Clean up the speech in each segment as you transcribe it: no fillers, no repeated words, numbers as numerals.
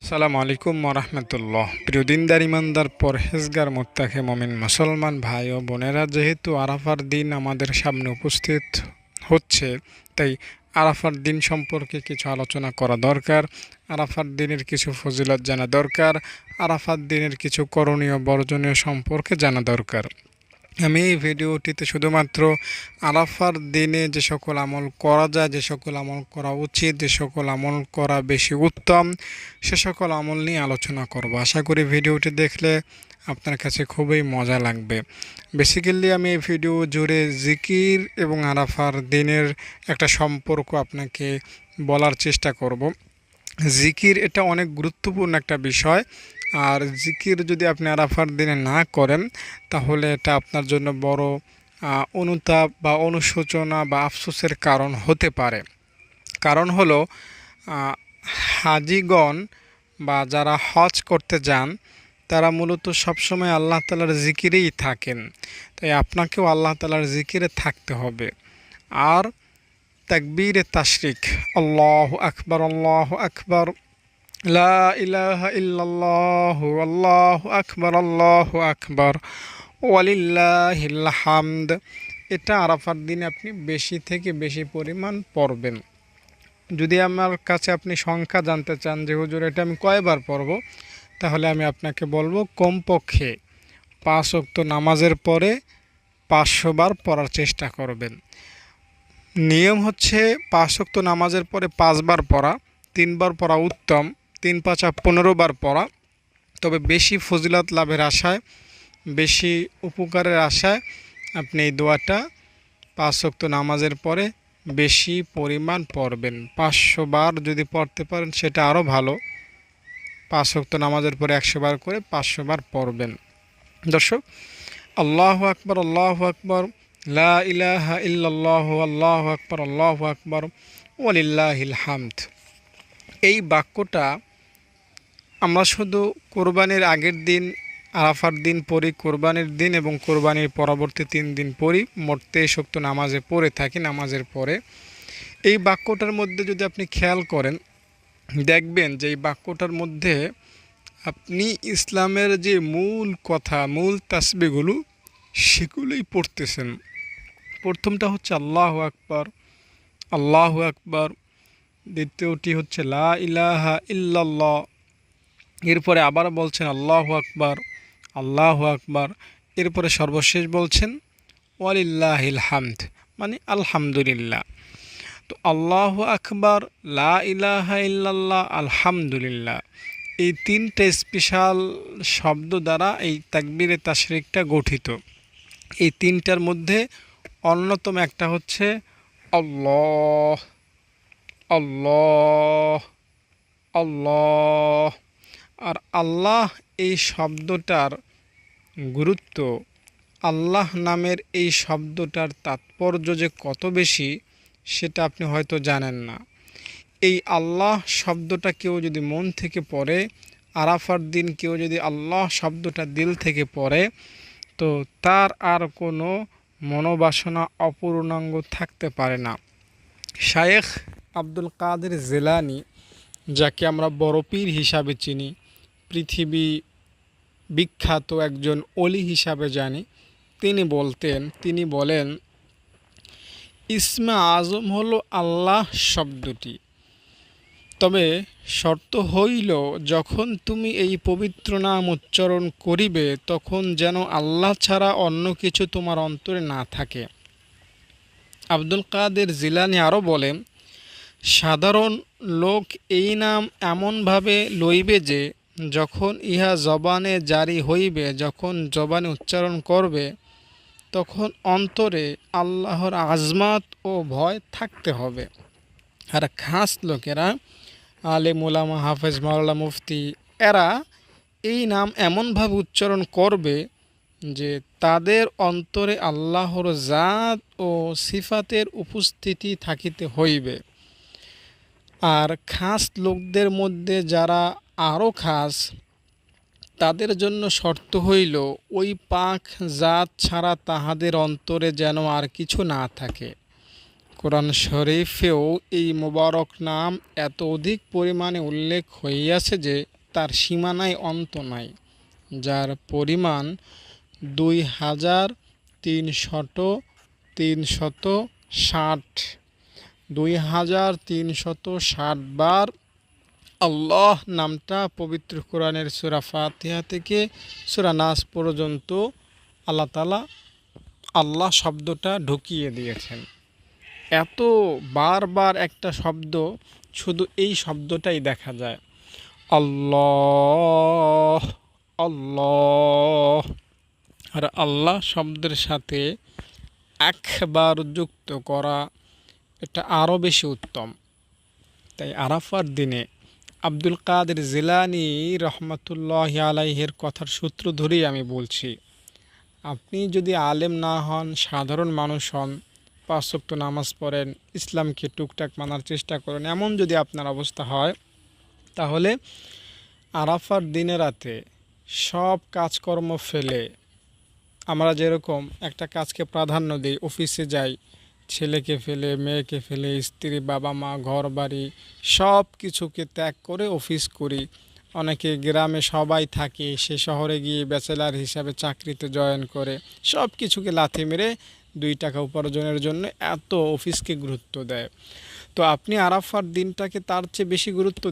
আসসালামু আলাইকুম রহমতুল্লাহ। প্রিয় দিনদার ইমানদার পরহেজগার মোত্তাকি মুমিন মুসলমান ভাই ও বোনেরা, যেহেতু আরাফার দিন আমাদের সামনে উপস্থিত হচ্ছে, তাই আরাফার দিন সম্পর্কে কিছু আলোচনা করা দরকার। আরাফার দিনের কিছু ফজিলত জানা দরকার। আরাফার দিনের কিছু করণীয় বর্জনীয় সম্পর্কে জানা দরকার। আমি এই ভিডিওটিতে শুধুমাত্র আরাফার দিনে যে সকল আমল করা যায়, যে সকল আমল করা উচিত, যে সকল আমল করা বেশি উত্তম, সে সকল আমল নিয়ে আলোচনা করব। আশা করি ভিডিওটি দেখলে আপনার কাছে খুবই মজা লাগবে। বেসিক্যালি আমি এই ভিডিও জুড়ে জিকির এবং আরাফার দিনের একটা সম্পর্ক আপনাকে বলার চেষ্টা করব। জিকির এটা অনেক গুরুত্বপূর্ণ একটা বিষয়। আর জিকির যদি আপনি আরাফার দিনে না করেন, তাহলে এটা আপনার জন্য বড় অনুতাপ বা অনুশোচনা বা আফসোসের কারণ হতে পারে। কারণ হলো হাজিগণ বা যারা হজ করতে যান, তারা মূলত সবসময় আল্লাহ তাআলার জিকিরেই থাকেন। তাই আপনাকেও আল্লাহ তাআলার জিকিরে থাকতে হবে। আর তাকবীরে তাশরিক, আল্লাহু আকবার, আল্লাহু আকবার, লা ইলাহা ইল্লাল্লাহু, আল্লাহু আকবার, আল্লাহু আকবার, ওয়ালিল্লাহিল হামদ, এটা আরাফার দিনে আপনি বেশি থেকে বেশি পরিমাণ পড়বেন। যদি আমার কাছে আপনি সংখ্যা জানতে চান যে হুজুর এটা আমি কয়বার পড়ব, তাহলে আমি আপনাকে বলবো কমপক্ষে 5 ওয়াক্ত নামাজের পরে 500 বার পড়ার চেষ্টা করবেন। নিয়ম হচ্ছে 5 ওয়াক্ত নামাজের পরে 5 বার পড়া, 3 বার পড়া উত্তম, 3 5 15 বার পড়া। তবে বেশি ফজিলত লাভের আশায়, বেশি উপকারের আশায় আপনি এই দোয়াটা 5 ওয়াক্ত নামাজের পরে বেশি পরিমাণ পড়বেন। 500 বার যদি পড়তে পারেন সেটা আরও ভালো। 5 ওয়াক্ত নামাজের পরে 100 বার করে 500 বার পড়বেন। দর্শক, আল্লাহু আকবার, আল্লাহু আকবার, লা ইলাহা ইল্লাল্লাহু, আল্লাহু আকবার, আল্লাহু আকবার, ওয়ালিল্লাহিল হামদ, এই বাক্যটা আমরা শুধু কোরবানির আগের দিন আরাফার দিন পড়ি, কোরবানির দিন এবং কোরবানির পরবর্তী 3 দিন পড়ি, মোট 23 ওয়াক্ত নামাজে পড়ে থাকি নামাজের পরে। এই বাক্যটার মধ্যে যদি আপনি খেয়াল করেন, দেখবেন যে এই বাক্যটার মধ্যে আপনি ইসলামের যে মূল কথা, মূল তাসবিহগুলো, সেগুলোই পড়তেছেন। প্রথমটা হচ্ছে আল্লাহু আকবার, আল্লাহু আকবার। দ্বিতীয়টি হচ্ছে লা ইলাহা ইল্লাল্লাহ। এরপরে আবার বলছেন আল্লাহু আকবার, আল্লাহু আকবার। এরপরে সর্বশেষ বলছেন ওয়ালিল্লাহিল হামদ, মানে আলহামদুলিল্লাহ। তো আল্লাহু আকবার, লা ইলাহা ইল্লাল্লাহ, আলহামদুলিল্লাহ, এই 3টে স্পেশাল শব্দ দ্বারা এই তাকবীরে তাশরিকটা গঠিত। এই 3টার মধ্যে অন্যতম একটা হচ্ছে আল্লাহ, আল্লাহ, আল্লাহ। আর আল্লাহ এই শব্দটার গুরুত্ব, আল্লাহ নামের এই শব্দটার তাৎপর্য যে কত বেশি, সেটা আপনি হয়তো জানেন না। এই আল্লাহ শব্দটা কেউ যদি মন থেকে পড়ে, আরাফার দিন কেউ যদি আল্লাহ শব্দটা দিল থেকে পড়ে, তো তার আর কোনো মনোবাসনা অপূর্ণাঙ্গ থাকতে পারে না। শায়েখ আব্দুল কাদের জিলানী, যাকে আমরা বড় পীর হিসাবে চিনি, পৃথিবী বিখ্যাত একজন অলি হিসাবে জানি, তিনি বলেন ইসমে আজম হলো আল্লাহ শব্দটি। তবে শর্ত হইল, যখন তুমি এই পবিত্র নাম উচ্চারণ করিবে, তখন যেন আল্লাহ ছাড়া অন্য কিছু তোমার অন্তরে না থাকে। আব্দুল কাদের জিলানী আরও বলেন, সাধারণ লোক এই নাম এমনভাবে লইবে যে যখন ইহা জবানে জারি হইবে, যখন জবানে উচ্চারণ করবে, তখন অন্তরে আল্লাহর আজমাত ও ভয় থাকতে হবে। আর খাস লোকেরা, আলেম উলামা, হাফেজ, মাওলানা, মুফতি, এরা এই নাম এমনভাবে উচ্চারণ করবে যে তাদের অন্তরে আল্লাহর জাত ও সিফাতের উপস্থিতি থাকিতে হইবে। আর খাস লোকদের মধ্যে যারা আরও খাস, তাদের জন্য শর্ত হইল ওই পাক জাত ছাড়া তাহাদের অন্তরে যেন আর কিছু না থাকে। কোরআন শরীফেও এই মোবারক নাম এত অধিক পরিমাণে উল্লেখ হইয়াছে যে তার সীমানায় অন্ত নাই, যার পরিমাণ 2360 2360 বার আল্লাহ নামটা পবিত্র কোরআনের সূরা ফাতিহা থেকে সূরা নাস পর্যন্ত আল্লাহ তাআলা আল্লাহ শব্দটা ঢুকিয়ে দিয়েছেন। এত বারবার একটা শব্দ, শুধু এই শব্দটাই দেখা যায়, আল্লাহ আল্লাহ। আর আল্লাহ শব্দের সাথে একবার যুক্ত করা, এটা আরও বেশি উত্তম। তাই আরাফার দিনে আব্দুল কাদের জিলানী রহমতুল্লাহ আলাইহের কথার সূত্র ধরেই আমি বলছি, আপনি যদি আলেম না হন, সাধারণ মানুষ হন, 5 ওয়াক্ত নামাজ পড়েন, ইসলামকে টুকটাক মানার চেষ্টা করেন, এমন যদি আপনার অবস্থা হয়, তাহলে আরাফার দিনে রাতে সব কাজকর্ম ফেলে, আমরা যেরকম একটা কাজকে প্রাধান্য দিই, অফিসে যাই, ছেলেকে ফেলে, মেয়েকে ফেলে, স্ত্রী, বাবা মা, ঘর বাড়ি সব কিছুকে ত্যাগ করে অফিস করি। অনেকে গ্রামে সবাই থাকে, সে শহরে গিয়ে ব্যাচেলার হিসাবে চাকরিতে জয়েন করে, সব কিছুকে লাথি মেরে 2 টাকা উপার্জনের জন্য এত অফিসকে গুরুত্ব দেয়। তো আপনি আরাফার দিনটাকে তার চেয়ে বেশি গুরুত্ব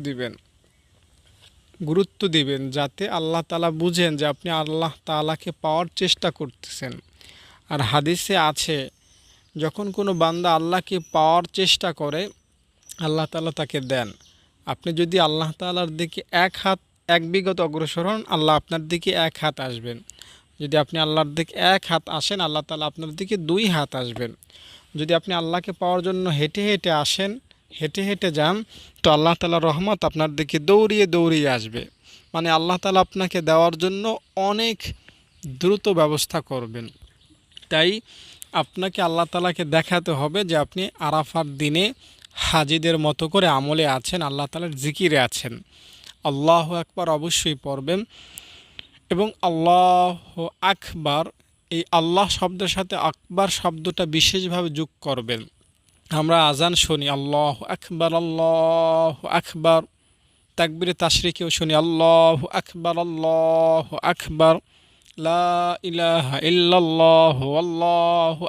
দিবেন, যাতে আল্লাহ তাআলা বুঝেন যে আপনি আল্লাহ তাআলাকে পাওয়ার চেষ্টা করতেছেন। আর হাদিসে আছে, যখন কোনো বান্দা আল্লাহকে পাওয়ার চেষ্টা করে, আল্লাহ তাআলা তাকে দেন। আপনি যদি আল্লাহ তাআলার দিকে এক বিঘত অগ্রসর হন, আল্লাহ আপনার দিকে 1 হাত আসবেন। যদি আপনি আল্লাহর দিকে 1 হাত আসেন, আল্লাহ তাআলা আপনার দিকে 2 হাত আসবেন। যদি আপনি আল্লাহকে পাওয়ার জন্য হেঁটে হেঁটে আসেন, হেঁটে হেঁটে যান, তো আল্লাহ তাআলার রহমত আপনার দিকে দৌড়িয়ে দৌড়িয়ে আসবে। মানে আল্লাহ তাআলা আপনাকে দেওয়ার জন্য অনেক দ্রুত ব্যবস্থা করবেন। তাই আপনাকে আল্লাহ তাআলাকে দেখাতে হবে যে আপনি আরাফার দিনে হাজিদের মতো করে আমলে আছেন, আল্লাহ তাআলার জিকিরে আছেন। আল্লাহু আকবার অবশ্যই পড়বেন, এবং আল্লাহু আকবার, এই আল্লাহ শব্দের সাথে আকবার শব্দটা বিশেষভাবে যোগ করবেন। আমরা আজান শুনি আল্লাহু আকবার আল্লাহু আকবার, তাকবীরে তাশরিকেও শুনি আল্লাহু আকবার, লা ইলাহা ইল্লাল্লাহু আল্লাহু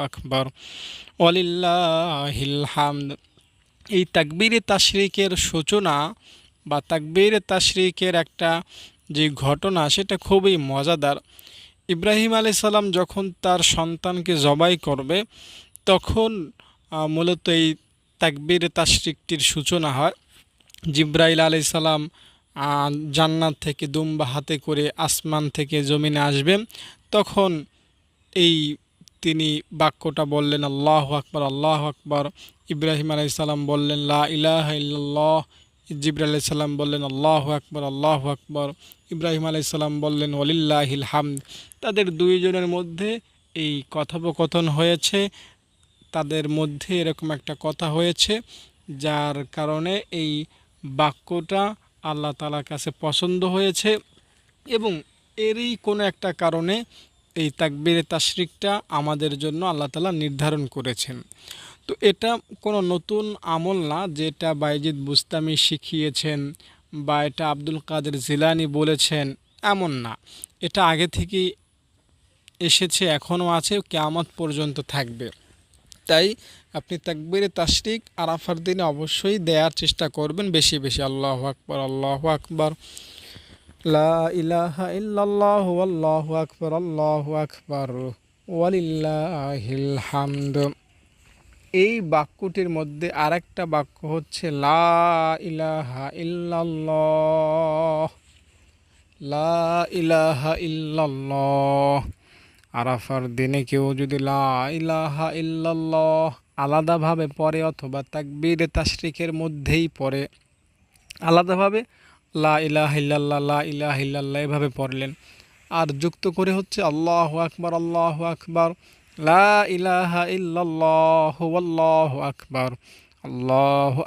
আকবার ওয়ালিল্লাহিল হামদ। এই তাকবীরে তাশরিকের সূচনা বা তাকবীরে তাশরিকের একটা যে ঘটনা, সেটা খুবই মজাদার। ইব্রাহিম আলাইহিস সালাম যখন তার সন্তানকে জবাই করবে, তখন মূলত এই তাকবীরে তাশরিকটির সূচনা হয়। জিবরাইল আলাইহিস সালাম জান্নাত থেকে দুম্বা হাতে করে আসমান থেকে জমিনে আসবেন, তখন এই তিনি বাক্যটা বললেন আল্লাহু আকবার আল্লাহু আকবার। ইব্রাহিম আলাইহিস সালাম বললেন লা ইলাহা ইল্লাল্লাহ, জিবরাইল আলাইহিস সালাম বললেন আল্লাহু আকবার আল্লাহু আকবার। ইব্রাহিম আলাইহিস সালাম বললেন ওয়ালিল্লাহিল হামদ। তাদের দুইজনের মধ্যে এই কথোপকথন হয়েছে, তাদের মধ্যে এরকম একটা কথা হয়েছে, যার কারণে এই বাক্যটা আল্লাহ তাআলার কাছে পছন্দ হয়েছে, এবং এরই কোনো একটা কারণে এই তাকবীরে তাশরিকটা আমাদের জন্য আল্লাহ তাআলা নির্ধারণ করেছেন। তো এটা কোনো নতুন আমল না, যেটা বাইজিদ বুস্তামি শিখিয়েছেন বা এটা আব্দুল কাদের জিলানী বলেছেন, এমন না। এটা আগে থেকেই এসেছে, এখনও আছে, কিয়ামত পর্যন্ত থাকবে। তাই আপনি তাকবীরে তাশরিক আরাফার দিনে অবশ্যই দেওয়ার চেষ্টা করবেন, বেশি বেশি আল্লাহু আকবার আল্লাহু আকবার, লা ইলাহা ইল্লাল্লাহু আল্লাহু আকবার ওয়ালিল্লাহিল হামদ। এই বাক্যটির মধ্যে আরেকটা বাক্য হচ্ছে লা ইলাহা ইল্লাল্লাহ, লা ইলাহা ইল্লাল্লাহ। আরাফার দিনে কেউ যদি লা ইলাহা ইল্লাল্লাহ আলাদাভাবে পড়ে, অথবা তাকবীরে তাশরিকের মধ্যেই পড়ে, আলাদাভাবে লা ইলাহা ইল্লাল্লাহ লা ইলাহা ইল্লাল্লাহ এভাবে পড়লেন, আর যুক্ত করে হচ্ছে আল্লাহু আকবার লা ইলাহা ইল্লাল্লাহু আল্লাহু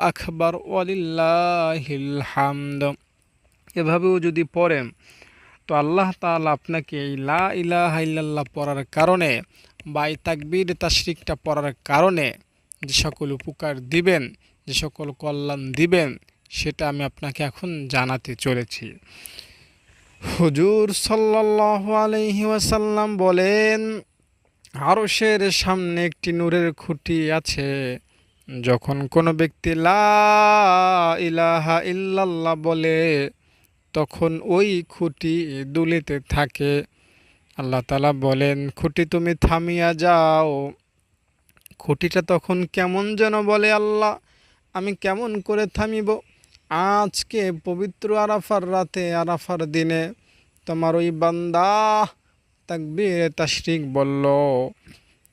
আকবার ওয়ালিল্লাহিল হামদ, এভাবেও যদি পড়েন, তো আল্লাহ তাআলা আপনাকে এই লা ইলাহা ইল্লাল্লাহ পড়ার কারণে বা এই তাকবীর তাশরিকটা পড়ার কারণে যে সকল উপকার দিবেন, যে সকল কল্যাণ দিবেন, সেটা আমি আপনাকে এখন জানাতে চলেছি। হুজুর সাল্লাল্লাহু আলাইহি ওয়াসাল্লাম বলেন, আরশের সামনে একটি নূরের খুঁটি আছে। যখন কোনো ব্যক্তি লা ইলাহা ইল্লাল্লাহ বলে, তখন ওই খুঁটি দুলিতে থাকে। আল্লাহ তাআলা বলেন, খুঁটি তুমি থামিয়া যাও। খুঁটিটা তখন কেমন যেন বলে, আল্লাহ আমি কেমন করে থামিব? আজকে পবিত্র আরাফার রাতে, আরাফার দিনে তোমার ওই বান্দা তাকবীর তাশরিক বলল,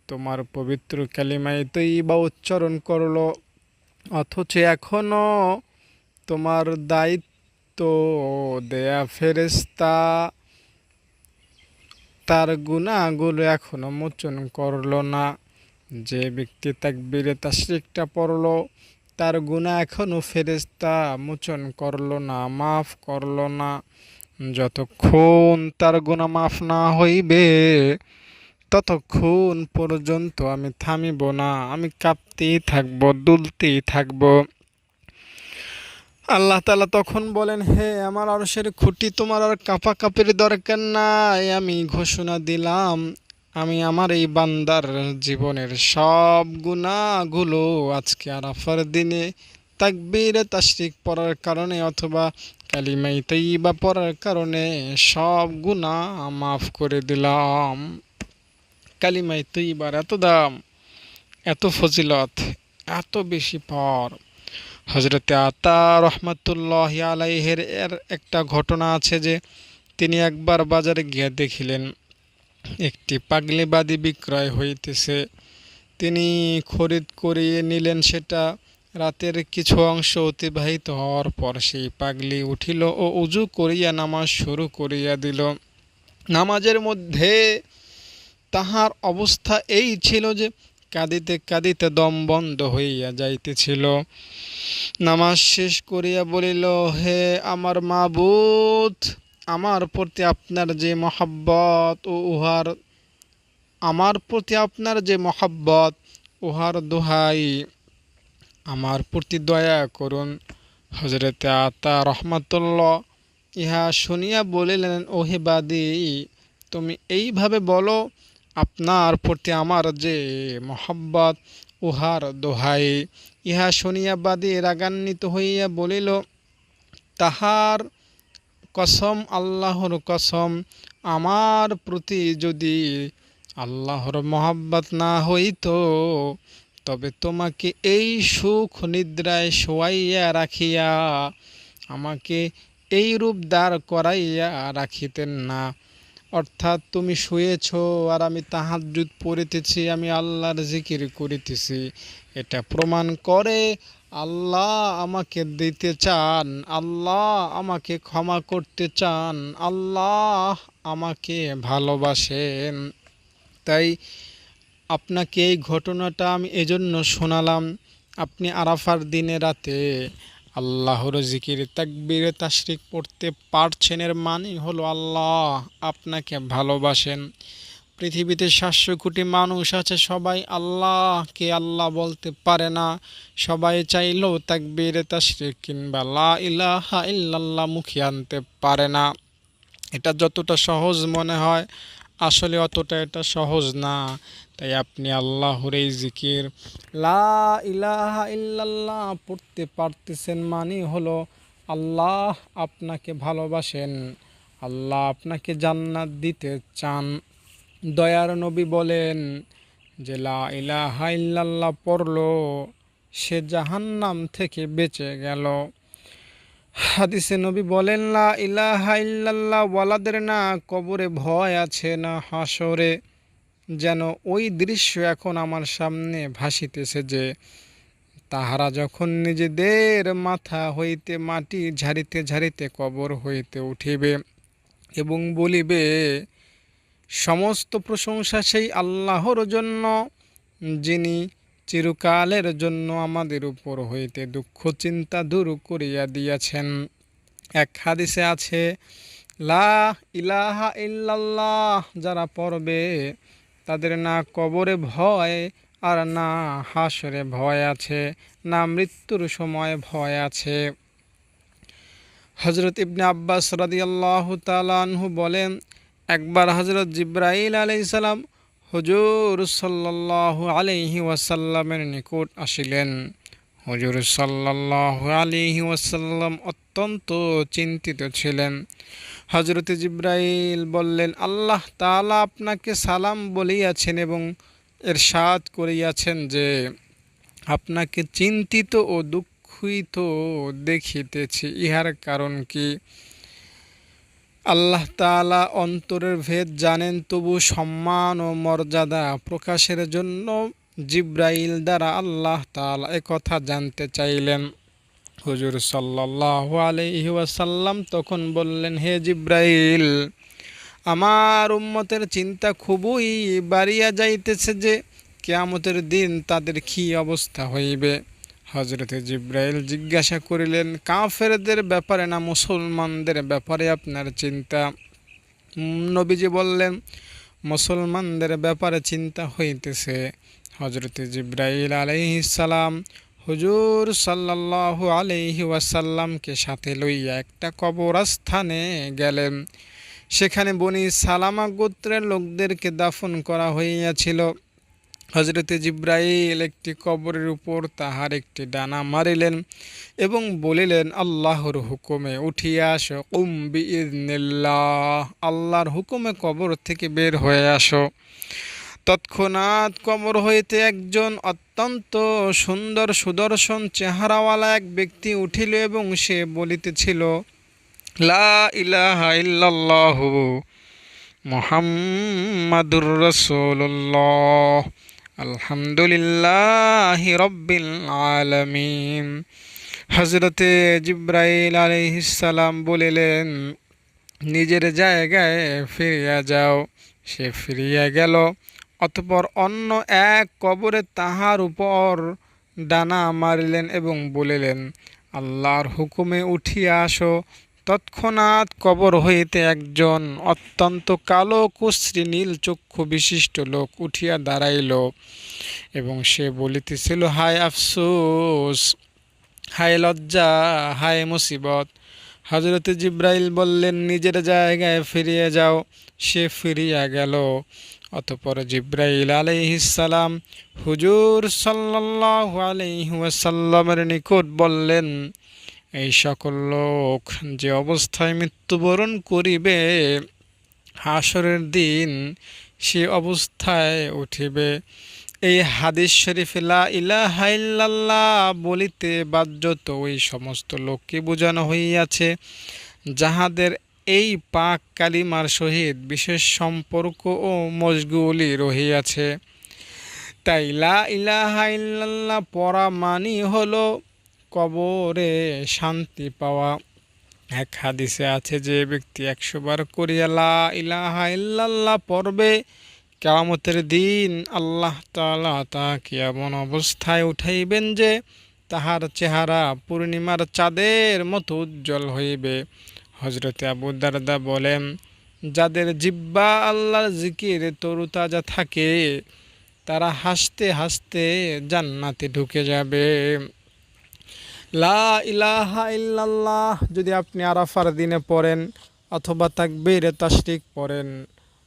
তোমার পবিত্র কালিমায়ে তয়্যিবা উচ্চারণ করলো, অথচ এখনো তোমার দায়িত্ব দেয়া ফেরেশতা তার গুনাহগুলো এখনো মোচন করলো না। যে ব্যক্তি তাকবীরে তাশরিকটা পড়লো, তার গুনাহ এখনো ফেরেশতা মোচন করলো না, মাফ করলো না। যতক্ষণ তার গুনাহ মাফ না হইবে, ততক্ষণ পর্যন্ত আমি থামিব না, আমি কাঁপতেই থাকবো, দুলতেই থাকবো। আল্লাহ তাআলা তখন বলেন, হে আমার আরশের খুঁটি, তোমার আর কাঁপাকাঁপির দরকার নাই। আমি ঘোষণা দিলাম, আমি আমার এই বান্দার জীবনের সব গুনাহগুলো আজকে আরাফার দিনে তাকবীরে তাশরিক পড়ার কারণে অথবা কালিমায়ে তয়্যিবা পড়ার কারণে সব গুনাহ মাফ করে দিলাম। কালিমায়ে তয়্যিবার এত দাম, এত ফজিলত, এত বেশি পাওয়ার। হজরতে আতা রহমাতুল্লাহি আলাইহির এর একটা ঘটনা আছে যে তিনি একবার বাজারে গিয়ে দেখিলেন একটি পাগলিবাদী বিক্রয় হইতেছে। তিনি খরিদ করিয়ে নিলেন সেটা। রাতের কিছু অংশ অতিবাহিত হওয়ার পর সেই পাগলি উঠিল ও উজু করিয়া নামাজ শুরু করিয়া দিল। নামাজের মধ্যে তাহার অবস্থা এই ছিল যে কাঁদিতে কাঁদিতে দম বন্ধ হইয়া যাইতেছিল। নামাজ শেষ করিয়া বলিল, হে আমার মাবুদ, আমার প্রতি আপনার যে মহাব্বত ও উহার আমার প্রতি আপনার যে মহাব্বত, উহার দোহাই, আমার প্রতি দয়া করুন। হজরতে আতা রহমাতুল্লাহ ইহা শুনিয়া বলিলেন, ওহে বাদী, তুমি এইভাবে বলো, আপনার প্রতি আমার যে মহাব্বত, উহার দোহাই। ইহা শুনিয়া বাদী রাগান্বিত হইয়া বলিল, তাহার কসম, আল্লাহর কসম, আমার প্রতি যদি আল্লাহর মহাব্বত না হইত, তবে তোমাকে এই সুখ নিদ্রায় শোয়াইয়া রাখিয়া আমাকে এই রূপ দাঁড় করাইয়া রাখিতেন না। অর্থাৎ তুমি শুয়েছ আর আমি তাহাজ্জুদ পড়িতেছি, আমি আল্লাহর জিকির করিতেছি। এটা প্রমাণ করে আল্লাহ আমাকে দিতে চান, আল্লাহ আমাকে ক্ষমা করতে চান, আল্লাহ আমাকে ভালোবাসেন। তাই আপনাকে এই ঘটনাটা আমি এজন্য শোনালাম, আপনি আরাফার দিনে রাতে আল্লাহর জিকির তাকবীরে তাশরিক পড়তে পারছেন, এর মানে হলো আল্লাহ আপনাকে ভালোবাসেন। পৃথিবীতে 700 কোটি মানুষ আছে, সবাই আল্লাহকে আল্লাহ বলতে পারে না। সবাই চাইলেও তাকবীরে তাশরিক কিংবা লা ইলাহা ইল্লাল্লাহ মুখে আনতে পারে না। এটা যতটা সহজ মনে হয়, আসলে অতটা এটা সহজ না। তাই আপনি আল্লাহর এই জিকির লা ইলাহা ইল্লাল্লাহ পড়তে পারতেছেন, মানে হলো আল্লাহ আপনাকে ভালোবাসেন, আল্লাহ আপনাকে জান্নাত দিতে চান। দয়ার নবী বলেন যে লা ইলাহা ইল্লাল্লাহ পড়লো, সে জাহান্নাম থেকে বেঁচে গেল। হাদিসে নবী বলেন, লা ইলাহা ইল্লাল্লাহ ওয়ালাদের না কবরে ভয় আছে, না হাসরে। যেন ওই দৃশ্য এখন আমার সামনে ভাসিতেছে যে তাহারা যখন নিজেদের মাথা হইতে মাটি ঝাড়িতে ঝাড়িতে কবর হইতে উঠিবে এবং বলিবে, সমস্ত প্রশংসা সেই আল্লাহর জন্য, যিনি চিরকালের জন্য আমাদের উপর হইতে দুঃখ চিন্তা দূর করিয়া দিয়াছেন। এক হাদিসে আছে, লা ইলাহা ইল্লাল্লাহ যারা পড়বে তাদের না কবরে ভয় আর না হাসরে ভয় আছে, না মৃত্যুর সময় ভয় আছে। হজরত ইবনে আব্বাস রাদিয়াল্লাহু তাআলা আনহু বলেন, একবার হজরত জিব্রাইল আলাইহিস সালাম হুজুর সাল্লাল্লাহু আলাইহি ওয়াসাল্লামের নিকট আসিলেন। হুজুর সাল্লাল্লাহু আলাইহি ওয়াসাল্লাম অত্যন্ত চিন্তিত ছিলেন। হজরত জিব্রাইল বললেন, আল্লাহ তাআলা আপনাকে সালাম বলিয়াছেন এবং ইরশাদ করিয়াছেন যে আপনাকে চিন্তিত ও দুঃখিত দেখিতেছি, ইহার কারণ কি? আল্লাহ তাআলা অন্তরের ভেদ জানেন, তবু সম্মান ও মর্যাদা প্রকাশের জন্য জিব্রাইল দ্বারা আল্লাহ তাআলা একথা জানতে চাইলেন। হুজুর সাল্লাল্লাহু আলাইহি ওয়াসাল্লাম তখন বললেন, হে জিব্রাইল, আমার উম্মতের চিন্তা খুবই বাড়িয়া যাইতেছে যে কিয়ামতের দিন তাদের কী অবস্থা হইবে। হজরতে জিব্রাইল জিজ্ঞাসা করিলেন, কাফেরদের ব্যাপারে না মুসলমানদের ব্যাপারে আপনার চিন্তা? নবীজি বললেন, মুসলমানদের ব্যাপারে চিন্তা হইতেছে। হজরতে জিব্রাইল আলাইহিস সালাম হুজুর সাল্লাল্লাহু আলাইহি ওয়াসাল্লামকে সাথে লইয়া একটা কবরস্থানে গেলেন। সেখানে বনি সালামা গোত্রের লোকদেরকে দাফন করা হইয়াছিল। হজরতে জিব্রাইল একটি কবরের উপর তাহার একটি ডানা মারিলেন এবং বলিলেন, আল্লাহর হুকুমে উঠিয়া আসো, কুম বিইজনিল্লাহ, আল্লাহর হুকুমে কবর থেকে বের হয়ে আসো। তৎক্ষণাৎ কবর হইতে একজন অত্যন্ত সুন্দর সুদর্শন চেহারাওয়ালা এক ব্যক্তি উঠিল এবং সে বলিতেছিল, লা ইলাহা ইল্লাল্লাহু মুহাম্মাদুর রাসূলুল্লাহ, আলহামদুলিল্লাহি রাব্বিল আলামিন। হযরতে জিব্রাইল আলাইহিস সালাম বলিলেন, নিজের জায়গায় ফিরিয়া যাও। সে ফিরিয়া গেল। অতঃপর অন্য এক কবরে তাহার উপর ডানা মারিলেন এবং বলিলেন, আল্লাহর হুকুমে উঠিয়া আসো। তৎক্ষণাৎ কবর হইতে একজন অত্যন্ত কালো কুশ্রী নীল চক্ষু বিশিষ্ট লোক উঠিয়া দাঁড়াইল এবং সে বলিতেছিল, হায় আফসোস, হায় লজ্জা, হায় মুসিবত। হজরত জিব্রাইল বললেন, নিজের জায়গায় ফিরিয়ে যাও। সে ফিরিয়া গেল। অতঃপর জিব্রাইল আলাইহিস সালাম হুজুর সাল্লাল্লাহু আলাইহি ওয়াসাল্লামের নিকট বললেন, এই সকল লোক যে অবস্থায় মৃত্যুবরণ করিবে, হাসরের দিন সে অবস্থায় উঠিবে। এই হাদিস শরীফে লা ইলাহা ইল্লাল্লাহ বলিতে বাধ্যত ওই সমস্ত লোককে বোঝানো হইয়াছে যাহাদের এই পাক কালিমার সহিত বিশেষ সম্পর্ক ও মশগুলি রহিয়াছে। তাই লা ইলাহা ইল্লাল্লাহ পড়া মানি হলো কবরে শান্তি পাওয়া। এক হাদিসে আছে, যে ব্যক্তি 100 বার করিয়া লা ইলাহা ইল্লাল্লাহ পড়বে, কিয়ামতের দিন আল্লাহ তাআলা তাকে এমন অবস্থায় উঠাইবেন যে তাহার চেহারা পূর্ণিমার চাঁদের মতো উজ্জ্বল হইবে। হজরতে আবু দারদা বলেন, যাদের জিহ্বা আল্লাহর জিকিরে তরুতাজা থাকে তারা হাসতে হাসতে জান্নাতে ঢুকে যাবে। লা ইলাহা ইল্লাল্লাহ যদি আপনি আরাফার দিনে পড়েন অথবা তাকবীরে তাশরিক পড়েন,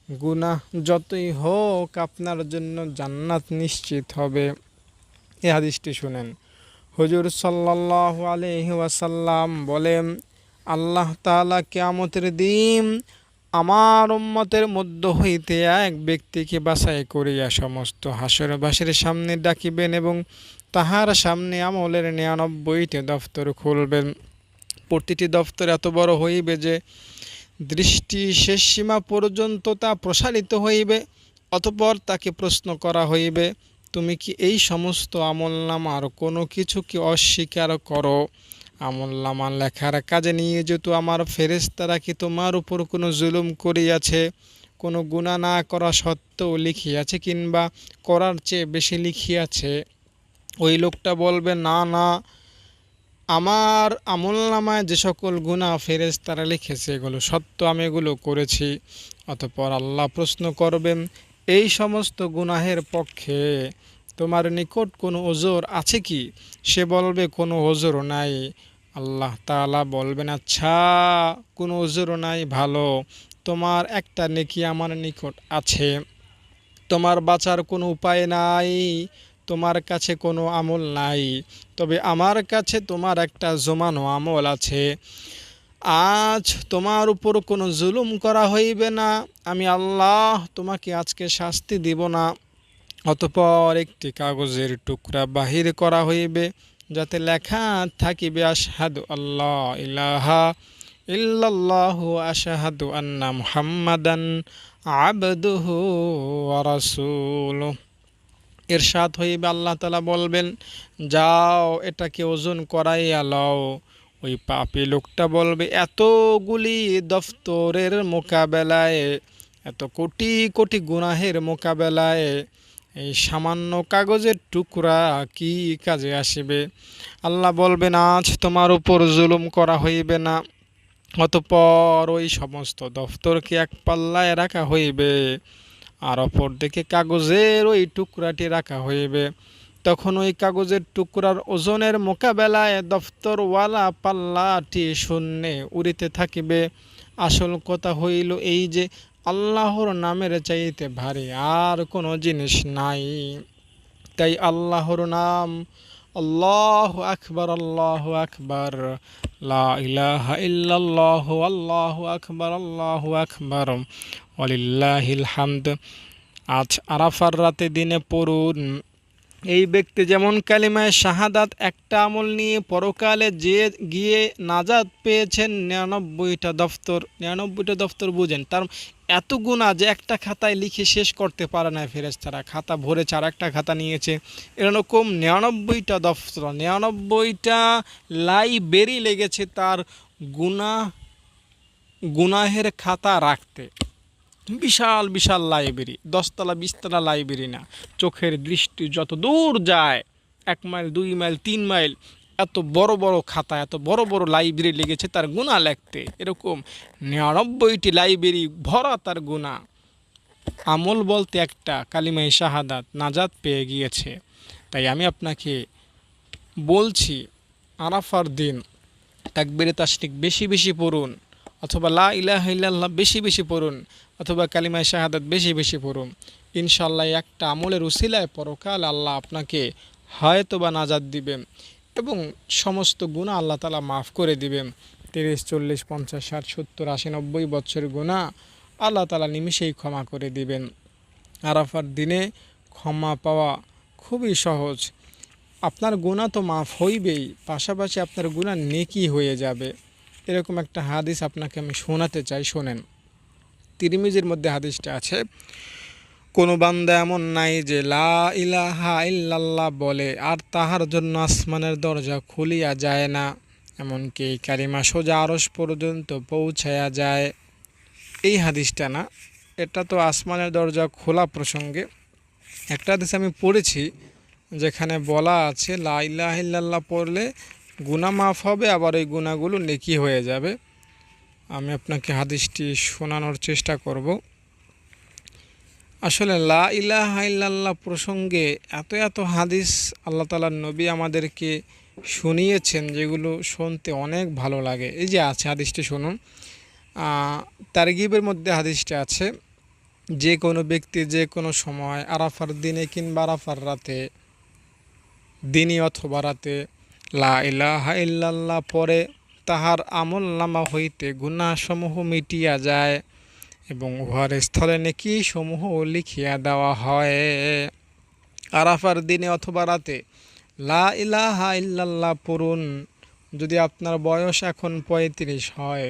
গুনাহ যতই হোক আপনার জন্য জান্নাত নিশ্চিত হবে। এই হাদিসটি শুনেন। হুজুর সাল্লাল্লাহু আলাইহি ওয়াসাল্লাম বলেন, আল্লাহ তাআলা কিয়ামতের দিন আমার উম্মতের মধ্য হইতে এক ব্যক্তিকে বাছাই করিয়া সমস্ত হাসরবাসীর সামনে ডাকিবেন এবং তাহার সামনে আমলের 99টি দফতর খুলবেন। প্রতিটি দফতর এত বড় হইবে যে দৃষ্টি শেষ সীমা পর্যন্ত তা প্রসারিত হইবে। অতঃপর তাকে প্রশ্ন করা হইবে, তুমি কি এই সমস্ত আমলনামার কোনো কিছু কি অস্বীকার করো? আমলনামা লেখার কাজে নিয়োজিত আমার ফেরেশতারা কি তোমার উপর কোনো জুলুম করিয়াছে? কোনো গুনাহ না করা সত্ত্বেও লিখিয়াছে কিংবা করার চেয়ে বেশি লিখিয়াছে? ওই লোকটা বলবে, না না, আমার আমলনামায় যে সকল গুনাহ ফেরেশতারা লিখেছে এগুলো সত্য, আমি এগুলো করেছি। অতঃপর আল্লাহ প্রশ্ন করবেন, এই সমস্ত গুনাহের পক্ষে তোমার নিকট কোনো ওজর আছে কি? সে বলবে কোনো ওজর নাই। আল্লাহ তাআলা বলবেন, আচ্ছা কোনো ওজর নাই, ভালো, তোমার একটা নেকি আমার নিকট আছে। তোমার বাঁচার কোনো উপায় নাই, তোমার কাছে কোনো আমল নাই, তবে আমার কাছে তোমার একটা জমানো আমল আছে। আজ তোমার উপর কোনো জুলুম করা হইবে না, আমি আল্লাহ তোমাকে আজকে শাস্তি দিব না। অতঃপর একটি কাগজের টুকরা বাহির করা হইবে, যাতে লেখা থাকিবে আশহাদু আল্লাহ ইলাহা ইল্লাল্লাহু আশহাদু আন্না মুহাম্মাদান আবদুহু ওয়া রাসূলুহু। ইরশাদ হইবে, আল্লাহ তাআলা বলবেন, যাও এটাকে ওজন করাইয়া লও। ওই পাপী লোকটা বলবে, এতগুলি দফতরের মোকাবেলায়, এত কোটি কোটি গুনাহের মোকাবেলায় এই সামান্য কাগজের টুকরা কি কাজে আসিবে? আল্লাহ বলবেন, আজ তোমার উপর জুলুম করা হইবে না। অতঃপর ওই সমস্ত দফতরকে এক পাল্লায় রাখা হইবে, আর অপর দিকে কাগজের ওই টুকরাটি রাখা হইবে। তখন ওই কাগজের টুকরার ওজনের মোকাবেলায় দফতরওয়ালা পাল্লাটি শূন্যে উড়িতে থাকিবে। আসল কথা হইল এই যে, আল্লাহর নামের চাইতে ভারী আর কোনো জিনিস নাই। তাই আল্লাহর নাম, আল্লাহু আকবার, আল্লাহু আকবার, লা ইলাহা ইল্লাল্লাহু, আল্লাহু আকবার, আল্লাহু আকবার, ওয়ালিল্লাহিল হামদ। আজ আরাফার রাতে দিনে পড়ুন। এই ব্যক্তি যেমন কালিমায়ে শাহাদাত একটা আমল নিয়ে পরকালে যে গিয়ে নাজাত পেয়েছেন 99টা দফতর বুঝেন, তার এত গুনাহ যে একটা খাতায় লিখে শেষ করতে পারে না ফেরেশতারা, খাতা ভরেছে আর একটা খাতা নিয়েছে। এরকম 99টা দফতর, 99টা লাইব্রেরি লেগেছে তার গুনাহের খাতা রাখতে। বিশাল বিশাল লাইব্রেরি, 10তলা 20তলা লাইব্রেরি না, চোখের দৃষ্টি যত দূর যায়, 1 মাইল 2 মাইল 3 মাইল, এত বড় বড় খাতা, এত বড় বড় লাইব্রেরি লেগেছে তার গুনাহ লিখতে। এরকম 99টি লাইব্রেরি ভরা তার গুনাহ। আমল বলতে একটা, কালিমায়ে শাহাদাত, নাজাত পেয়ে গিয়েছে। তাই আমি আপনাকে বলছি, আরাফার দিন তাকবীরে তাশরিক বেশি বেশি পড়ুন, অথবা লা ইলাহা ইল্লাল্লাহ বেশি বেশি পড়ুন, অথবা কালিমায়ে শাহাদাত বেশি বেশি পড়ুন। ইনশাআল্লাহ একটা আমলের উসিলায় পরকাল আল্লাহ আপনাকে হয়তোবা নাজাত দিবেন এবং সমস্ত গুনাহ আল্লাহ তাআলা মাফ করে দিবেন। 30, 40, 50, 60, 70, 80, 90 বছরের গুনাহ আল্লাহ তাআলা নিমিষেই ক্ষমা করে দিবেন। আরাফার দিনে ক্ষমা পাওয়া খুবই সহজ। আপনার গুনাহ তো মাফ হইবেই, পাশাপাশি আপনার গুনাহ নেকি হয়ে যাবে। এরকম একটা হাদিস আপনাকে আমি শোনাতে চাই, শোনেন। তিরমিজির মধ্যে হাদিসটা আছে, কোনো বান্দা এমন নাই যে লা ইলাহা ইল্লাল্লাহ বলে আর তাহার জন্য আসমানের দরজা খুলিয়া যায় না, এমনকি এই কালিমা সোজা আরশ পর্যন্ত পৌঁছায়া যায়। এই হাদিসটা না, এটা তো আসমানের দরজা খোলা প্রসঙ্গে একটা হাদিস আমি পড়েছি, যেখানে বলা আছে লা ইলাহা ইল্লাল্লাহ পড়লে গুনাহ মাফ হবে, আবার ওই গুনাহগুলো নেকি হয়ে যাবে। আমি আপনাকে হাদিসটি শোনানোর চেষ্টা করব। আসলে লা ইলাহা ইল্লাল্লাহ প্রসঙ্গে এত এত হাদিস আল্লাহ তাআলার নবী আমাদেরকে শুনিয়েছেন, যেগুলো শুনতে অনেক ভালো লাগে। এই যে আছে হাদিসটি শুনুন। তারগিবের মধ্যে হাদিসটা আছে, যে কোনো ব্যক্তি যে কোনো সময় আরাফার দিনে কিংবা আরাফার রাতে, দিনই অথবা রাতে লা ইলাহা ইল্লাল্লাহ পরে তাহার আমলনামা হইতে গুনাহসমূহ মিটিয়া যায় এবং উহার স্থলে নেকি সমূহ লিখিয়া দেওয়া হয়। আরাফার দিনে অথবা রাতে লা ইলাহা ইল্লাল্লাহ পড়ুন। যদি আপনার বয়স এখন 35 হয়,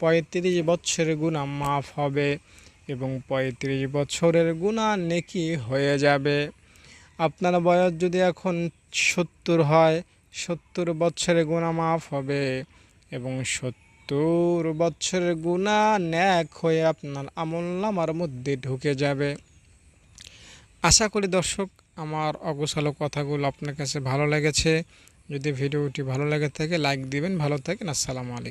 35 বছরের গুনাহ মাফ হবে এবং 35 বছরের গুনাহ নেকি হয়ে যাবে। আপনার বয়স যদি এখন 70 হয়, 70 বছরের গুনাহ মাফ হবে এবং 70 বছরের গুনাহ নেক হয়ে আপনার আমলনামার মধ্যে ঢুকে যাবে। আশা করি দর্শক, আমার অগোছালো কথাগুলো আপনার কাছে ভালো লেগেছে। যদি ভিডিওটি ভালো লেগে থাকে লাইক দিবেন। ভালো থাকেন। আসসালামু আলাইকুম।